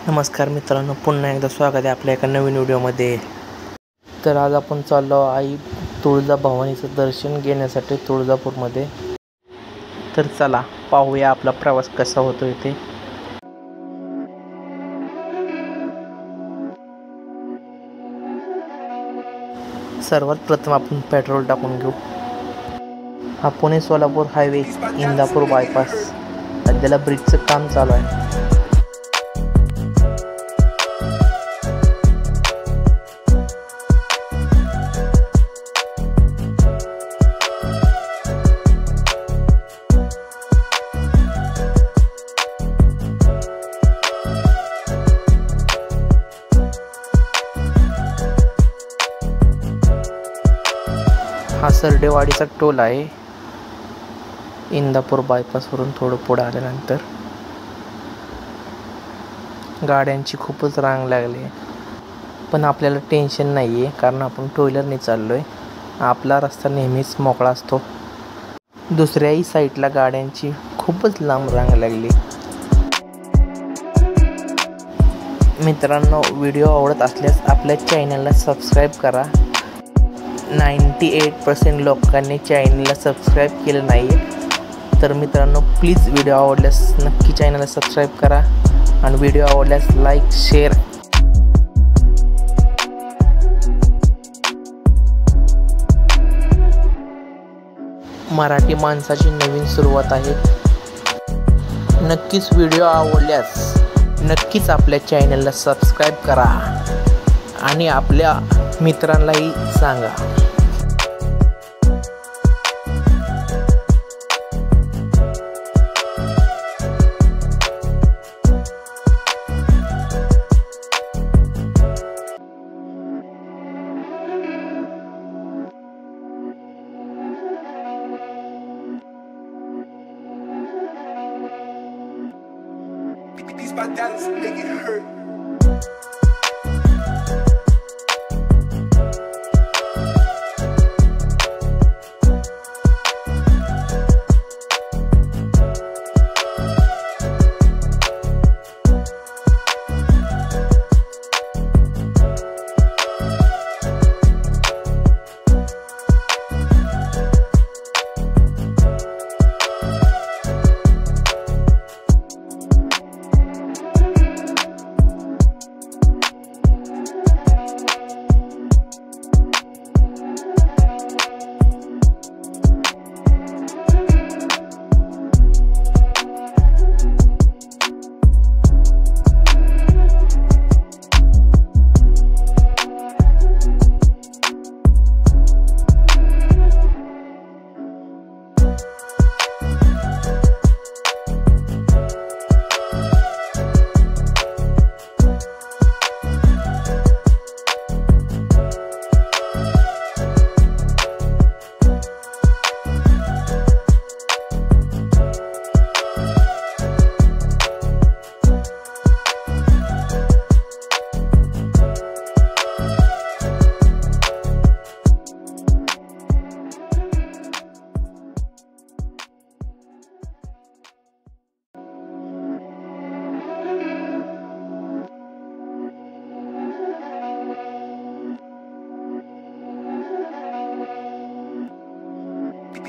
नमस्कार मित्रांनो, पुन्हा एकदा स्वागत आहे आपल्या एका नवीन व्हिडिओमध्ये। तर आज आपण चाललो आई तुळजाभवानीचं दर्शन घेण्यासाठी तुळजापूरमध्ये। तर चला पाहूया आपला प्रवास कसा होतोय ते। सर्वात प्रथम आपण पेट्रोल टाकून घेऊ। हा पुणे सोलापूर हायवे इंदापूर बायपास सध्याला ब्रिजचं काम चालू आहे। हा सरडेवाडीचा टोल आहे। इंदापूर बायपासवरून थोडं पुढे आल्यानंतर गाड्यांची खूपच रांग लागली आहे, पण आपल्याला टेन्शन नाही आहे कारण आपण टू व्हीलरने चाललोय। आपला रस्ता नेहमीच मोकळा असतो। दुसऱ्याही साईडला गाड्यांची खूपच लांब रांग लागली। मित्रांनो, व्हिडिओ आवडत असल्यास आपल्या चॅनलला सबस्क्राईब करा। 98% लोकांनी चॅनलला सबस्क्राईब केलं नाही, तर मित्रांनो प्लीज व्हिडिओ आवडल्यास नक्की चॅनलला सबस्क्राईब करा आणि व्हिडिओ आवडल्यास लाईक शेअर। मराठी माणसाची नवीन सुरुवात आहे। नक्कीच व्हिडिओ आवडल्यास नक्कीच आपल्या चॅनलला सबस्क्राईब करा आणि आपल्या मित्रांनाही सांगा। These my dance make it hurt.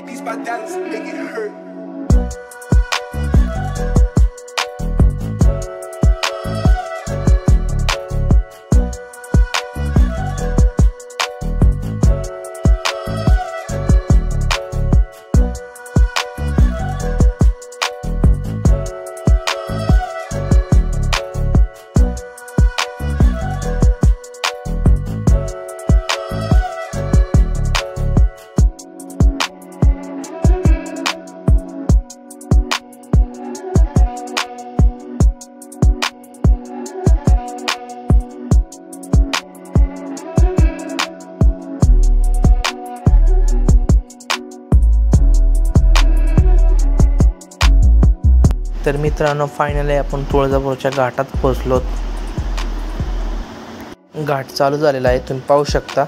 These my dance make it hurt. तर मित्रांनो, फायनली आपण तुळजापूरच्या घाटात पोहोचलोत। घाट चालू झालेला आहे, तुम्ही पाहू शकता।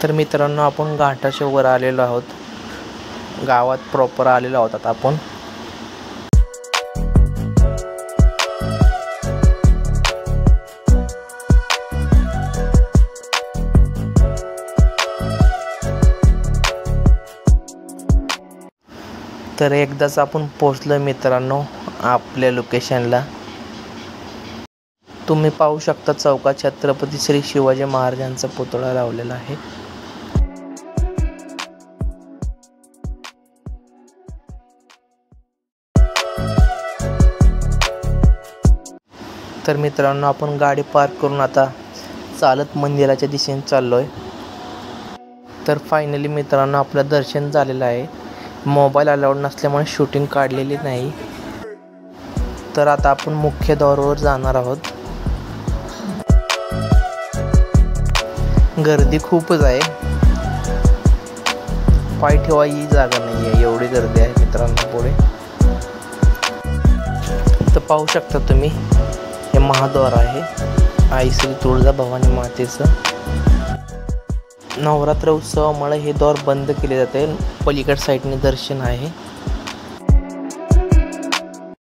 तर मित्रांनो, आपण घाटाच्या वर आलेलो आहोत, गावात प्रॉपर आलेलो आहोत आता आपण. तर एकदाच आपण पोहोचलो मित्रांनो आपल्या लोकेशनला. तुम्ही पाहू शकता चौकात छत्रपती श्री शिवाजी महाराजांचा पुतळा लावलेला आहे. तर मित्रांनो, आपण गाडी पार्क करून आता चालत मंदिराच्या दिशेने चाललोय. तर फायनली मित्रांनो, आपलं दर्शन झालेलं आहे. मोबाईल अलाउड नसल्यामुळे शूटिंग काढलेली नाही. तर आता आपण मुख्य द्वारावर जाणार आहोत. गर्दी खूपच आहे, पाय ठेवायची जागा नाही आहे, एवढी गर्दी आहे मित्रांनो पुढे. तर पाहू शकता तुम्ही, हे महाद्वार आहे आई श्री तुळजाभवानी मातेचं. नवरात्र उत्सवामुळे हे द्वार बंद केले जाते. पलीकड साईडने दर्शन आहे.